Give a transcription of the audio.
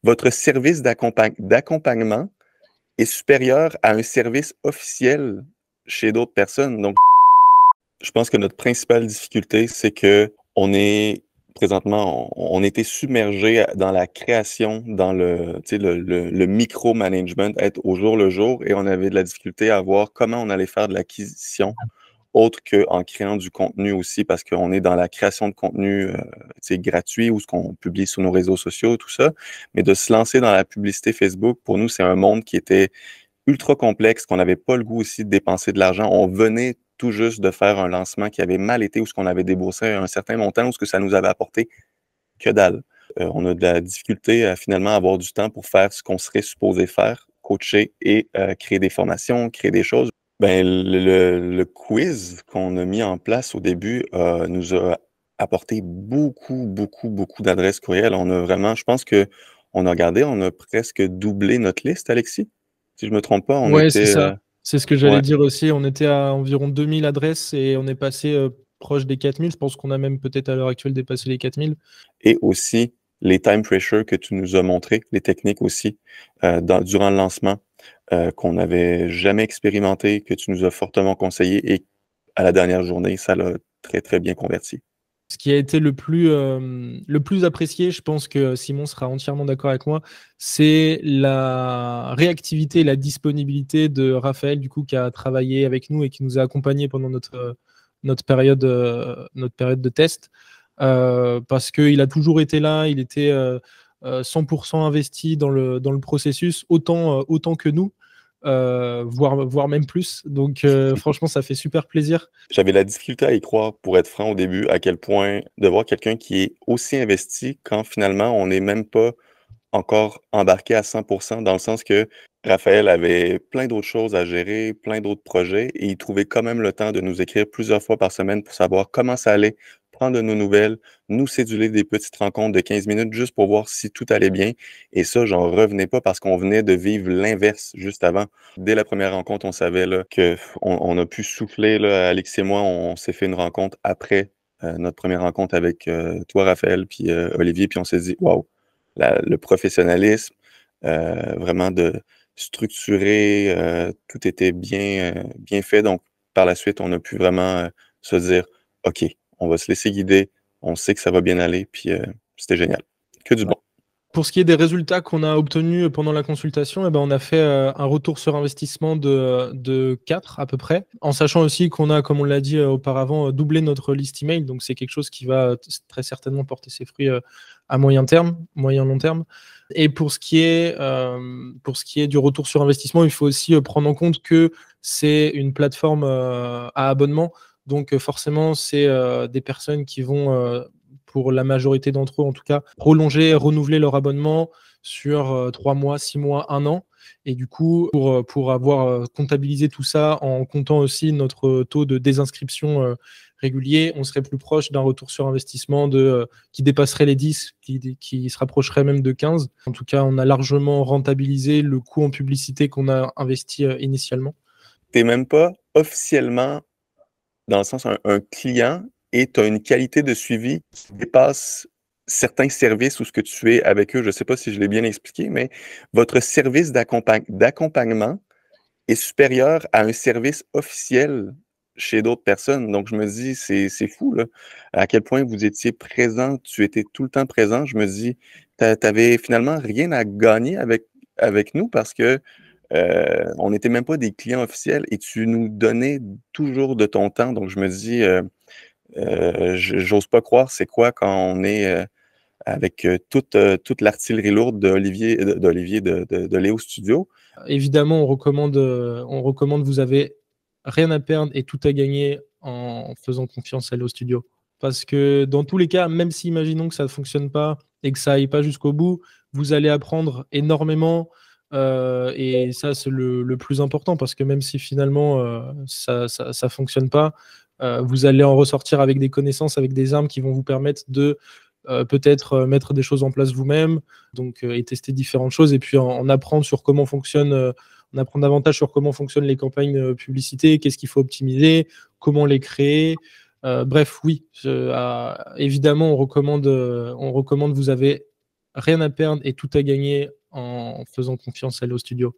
votre service d'accompagnement est supérieur à un service officiel chez d'autres personnes. Donc, je pense que notre principale difficulté, c'est que présentement, on était submergé dans la création, dans le micro-management, être au jour le jour, et on avait de la difficulté à voir comment on allait faire de l'acquisition, autre qu'en créant du contenu aussi, parce qu'on est dans la création de contenu gratuit ou ce qu'on publie sur nos réseaux sociaux, tout ça. Mais de se lancer dans la publicité Facebook, pour nous, c'est un monde qui était ultra complexe, qu'on n'avait pas le goût aussi de dépenser de l'argent. On venait tout juste de faire un lancement qui avait mal été, où ce qu'on avait déboursé un certain montant, où ce que ça nous avait apporté que dalle. On a de la difficulté à finalement avoir du temps pour faire ce qu'on serait supposé faire, coacher et créer des formations, créer des choses. Ben, le quiz qu'on a mis en place au début nous a apporté beaucoup, beaucoup, beaucoup d'adresses courriels. On a vraiment, je pense que on a presque doublé notre liste, Alexis. Si je me trompe pas, on Ouais, c'est était... ça. C'est ce que j'allais ouais. dire aussi. On était à environ 2000 adresses et on est passé proche des 4000. Je pense qu'on a même peut-être à l'heure actuelle dépassé les 4000. Et aussi, les time pressure que tu nous as montré, les techniques aussi, durant le lancement, qu'on n'avait jamais expérimenté, que tu nous as fortement conseillé, et à la dernière journée, ça l'a très, très bien converti. Ce qui a été le plus apprécié, je pense que Simon sera entièrement d'accord avec moi, c'est la réactivité et la disponibilité de Raphaël, du coup, qui a travaillé avec nous et qui nous a accompagnés pendant notre période de test. Parce qu'il a toujours été là, il était 100% investi dans le processus, autant que nous. Voire même plus. Donc, franchement, ça fait super plaisir. J'avais la difficulté à y croire, pour être franc au début, à quel point de voir quelqu'un qui est aussi investi quand finalement on n'est même pas encore embarqué à 100%, dans le sens que Raphaël avait plein d'autres choses à gérer, plein d'autres projets, et il trouvait quand même le temps de nous écrire plusieurs fois par semaine pour savoir comment ça allait, prendre de nos nouvelles, nous céduler des petites rencontres de 15 minutes juste pour voir si tout allait bien. Et ça, j'en revenais pas parce qu'on venait de vivre l'inverse juste avant. Dès la première rencontre, on savait là, on a pu souffler, là, Alex et moi, on s'est fait une rencontre après notre première rencontre avec toi, Raphaël, puis Olivier, puis on s'est dit, waouh, le professionnalisme, vraiment de structurer, tout était bien fait. Donc, par la suite, on a pu vraiment se dire, OK, on va se laisser guider, on sait que ça va bien aller, puis c'était génial. Que du bon. Pour ce qui est des résultats qu'on a obtenus pendant la consultation, eh ben, on a fait un retour sur investissement de 4 à peu près, en sachant aussi qu'on a, comme on l'a dit auparavant, doublé notre liste email. Donc, c'est quelque chose qui va très certainement porter ses fruits à moyen long terme. Et pour ce qui est du retour sur investissement, il faut aussi prendre en compte que c'est une plateforme à abonnement. Donc, forcément, c'est des personnes qui vont pour la majorité d'entre eux en tout cas, prolonger, renouveler leur abonnement sur 3 mois, 6 mois, 1 an. Et du coup, pour avoir comptabilisé tout ça en comptant aussi notre taux de désinscription régulier, on serait plus proche d'un retour sur investissement qui dépasserait les 10, qui se rapprocherait même de 15. En tout cas, on a largement rentabilisé le coût en publicité qu'on a investi initialement. Tu n'es même pas officiellement, dans le sens, un client, et tu as une qualité de suivi qui dépasse certains services où ce que tu es avec eux. Je ne sais pas si je l'ai bien expliqué, mais votre service d'accompagnement est supérieur à un service officiel chez d'autres personnes. Donc, je me dis, c'est fou, là, à quel point vous étiez présent, tu étais tout le temps présent. Je me dis, tu n'avais finalement rien à gagner avec nous parce que on n'était même pas des clients officiels et tu nous donnais toujours de ton temps. Donc, je me dis, j'ose pas croire c'est quoi quand on est avec toute l'artillerie lourde de Léo Studio. Évidemment, on recommande, vous avez rien à perdre et tout à gagner en faisant confiance à Léo Studio. Parce que dans tous les cas, même si imaginons que ça ne fonctionne pas et que ça aille pas jusqu'au bout, vous allez apprendre énormément. Et ça, c'est le plus important parce que même si finalement ça fonctionne pas, vous allez en ressortir avec des connaissances, avec des armes qui vont vous permettre de peut-être mettre des choses en place vous-même, donc et tester différentes choses et puis en apprendre sur comment fonctionne, on apprend davantage sur comment fonctionnent les campagnes publicité, qu'est-ce qu'il faut optimiser, comment les créer. Bref, oui, évidemment, on recommande. Vous avez rien à perdre et tout à gagner en faisant confiance à Hello Studio.